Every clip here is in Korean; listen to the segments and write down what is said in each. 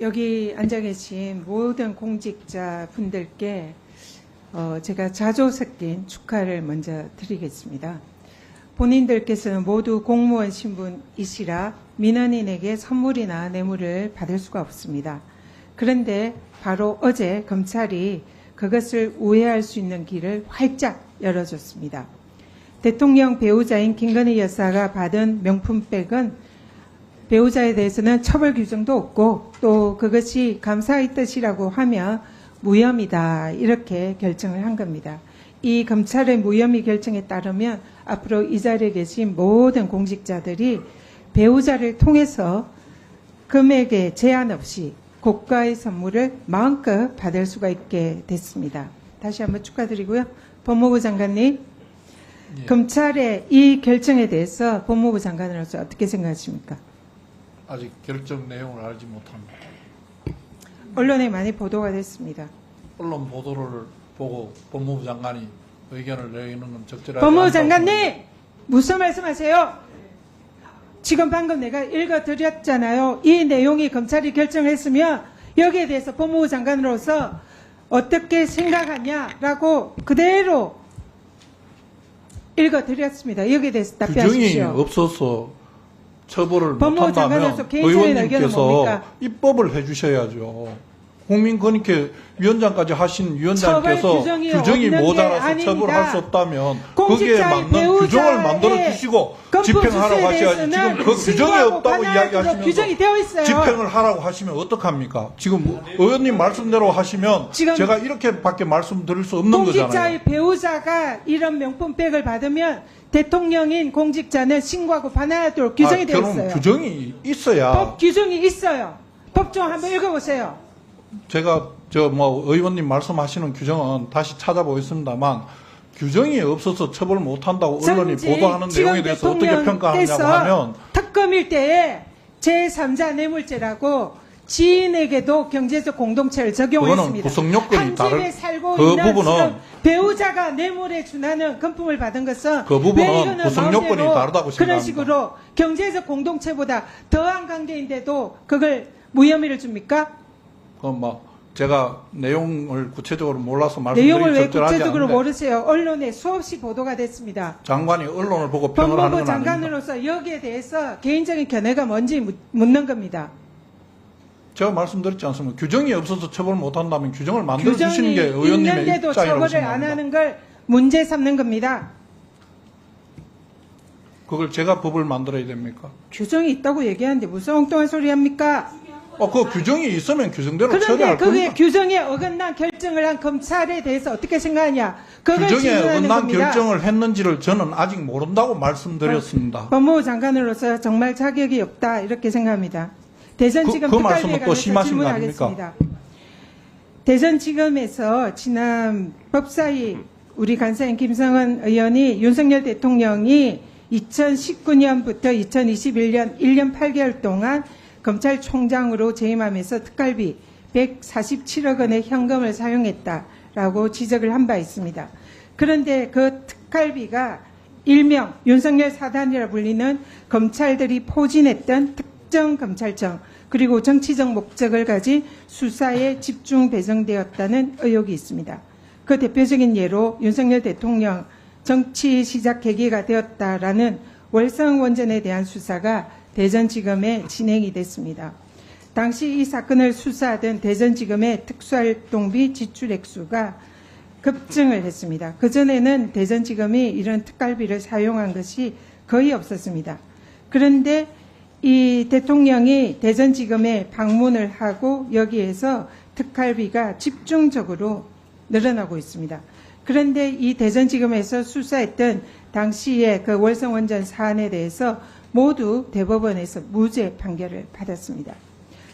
여기 앉아 계신 모든 공직자 분들께 제가 자조 섞인 축하를 먼저 드리겠습니다. 본인들께서는 모두 공무원 신분이시라 민원인에게 선물이나 뇌물을 받을 수가 없습니다. 그런데 바로 어제 검찰이 그것을 우회할 수 있는 길을 활짝 열어줬습니다. 대통령 배우자인 김건희 여사가 받은 명품백은 배우자에 대해서는 처벌 규정도 없고 또 그것이 감사의 뜻이라고 하면 무혐의다 이렇게 결정을 한 겁니다. 이 검찰의 무혐의 결정에 따르면 앞으로 이 자리에 계신 모든 공직자들이 배우자를 통해서 금액에 제한 없이 고가의 선물을 마음껏 받을 수가 있게 됐습니다. 다시 한번 축하드리고요. 법무부 장관님, 예. 검찰의 이 결정에 대해서 법무부 장관으로서 어떻게 생각하십니까? 아직 결정 내용을 알지 못합니다. 언론에 많이 보도가 됐습니다. 언론 보도를 보고 법무부 장관이 의견을 내리는 건 적절하지 법무부 않다고 장관님, 무슨 말씀하세요? 지금 방금 내가 읽어드렸잖아요. 이 내용이 검찰이 결정했으면 여기에 대해서 법무부 장관으로서 어떻게 생각하냐라고 그대로 읽어드렸습니다. 여기에 대해서 규정이 답변하십시오. 없어서 처벌을 법무부 못한다면 장관으로서 개인적인 의견은 의원님께서 뭡니까? 입법을 해주셔야죠. 국민권익회 위원장까지 하신 위원장께서 처벌 규정이 규정이 없는 게 모자라서 아닙니다. 처벌할 수 없다면 거기에 공직자의 맞는 배우자의 규정을 만들어 주시고 건법 집행하라고 수수에 하셔야지. 대해서는 지금 그 규정이 신고하고 없다고 관할하도록 이야기하시면서 규정이 되어 있어요. 집행을 하라고 하시면 어떡합니까? 지금 의원님 말씀대로 하시면 지금 제가 이렇게밖에 말씀드릴 수 없는 거잖아요. 공직자의 배우자가 이런 명품백을 받으면 대통령인 공직자는 신고하고 반환하도록 규정이 되어 그럼 있어요. 규정이 있어야 법 규정이 있어요. 법정 한번 읽어보세요. 제가 의원님 말씀하시는 규정은 다시 찾아보겠습니다만 규정이 없어서 처벌 못한다고 언론이 보도하는 내용에 대해서 어떻게 평가하냐고 하면 특검일 때에 제3자 뇌물죄라고 지인에게도 경제적 공동체를 적용했습니다. 그거는 구성 요건이 한 집에 다른 살고 그 있는 부분은 지금 배우자가 뇌물에 준하는 금품을 받은 것은 그 부분은 왜 이거는 구성 요건이 마음대로 다르다고 그런 생각합니다. 식으로 경제적 공동체보다 더한 관계인데도 그걸 무혐의를 줍니까? 제가 내용을 구체적으로 몰라서 말씀드리기 내용을 왜 적절하지 구체적으로 않은데 모르세요? 언론에 수없이 보도가 됐습니다. 장관이 언론을 보고 평을 하는 법무부 건 아닙니다. 장관으로서 여기에 대해서 개인적인 견해가 뭔지 묻는 겁니다. 제가 말씀드렸지 않습니까? 규정이 없어서 처벌 못한다면 규정을 만들어 주시는 규정이 게 의원님의 있는데도 입장이라고 처벌을 안 생각합니다. 하는 걸 문제 삼는 겁니다. 그걸 제가 법을 만들어야 됩니까? 규정이 있다고 얘기하는데 무슨 엉뚱한 소리 합니까? 그 규정이 있으면 규정대로 그런데 처리할 그게 겁니다. 규정에 어긋난 결정을 한 검찰에 대해서 어떻게 생각하냐? 그걸 규정에 질문하는 어긋난 겁니다. 결정을 했는지를 저는 아직 모른다고 말씀드렸습니다. 법무부 장관으로서 정말 자격이 없다 이렇게 생각합니다. 대전지검 그 특활비에 말씀은 또 관해서 심하신 거 질문하겠습니다. 대전지검에서 지난 법사위 우리 간사인 김성은 의원이 윤석열 대통령이 2019년부터 2021년 1년 8개월 동안 검찰총장으로 재임하면서 특활비 147억 원의 현금을 사용했다라고 지적을 한 바 있습니다. 그런데 그 특활비가 일명 윤석열 사단이라 불리는 검찰들이 포진했던 특정 검찰청 그리고 정치적 목적을 가진 수사에 집중 배정되었다는 의혹이 있습니다. 그 대표적인 예로 윤석열 대통령 정치 시작 계기가 되었다라는 월성 원전에 대한 수사가 대전지검에 진행이 됐습니다. 당시 이 사건을 수사하던 대전지검의 특수활동비 지출 액수가 급증을 했습니다. 그전에는 대전지검이 이런 특활비를 사용한 것이 거의 없었습니다. 그런데 이 대통령이 대전지검에 방문을 하고 여기에서 특활비가 집중적으로 늘어나고 있습니다. 그런데 이 대전지검에서 수사했던 당시의 그 월성원전 사안에 대해서 모두 대법원에서 무죄 판결을 받았습니다.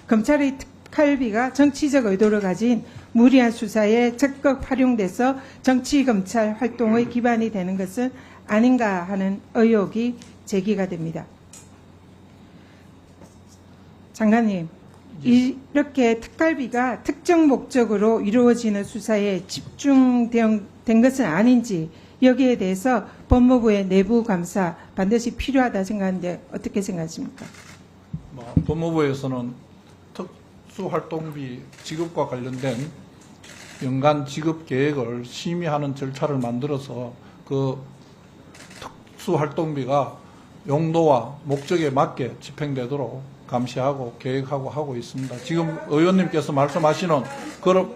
검찰의 특활비가 정치적 의도를 가진 무리한 수사에 적극 활용돼서 정치검찰 활동의 기반이 되는 것은 아닌가 하는 의혹이 제기가 됩니다. 장관님, 이렇게 특활비가 특정 목적으로 이루어지는 수사에 집중된 것은 아닌지 여기에 대해서 법무부의 내부 감사 반드시 필요하다 생각하는데 어떻게 생각하십니까? 법무부에서는 특수활동비 지급과 관련된 연간 지급 계획을 심의하는 절차를 만들어서 그 특수활동비가 용도와 목적에 맞게 집행되도록 감시하고 계획하고 하고 있습니다. 지금 의원님께서 말씀하시는 그런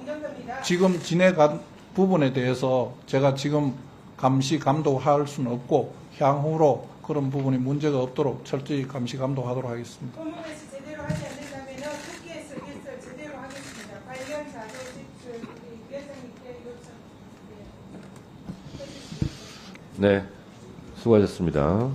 지금 진행한 부분에 대해서 제가 지금 감시 감독할 수는 없고 향후로 그런 부분이 문제가 없도록 철저히 감시 감독하도록 하겠습니다. 법무부에서 제대로 하지 않는다면 특기에서 제대로 하겠습니다. 관련 자료 제출 위원장님께 요청. 네, 수고하셨습니다.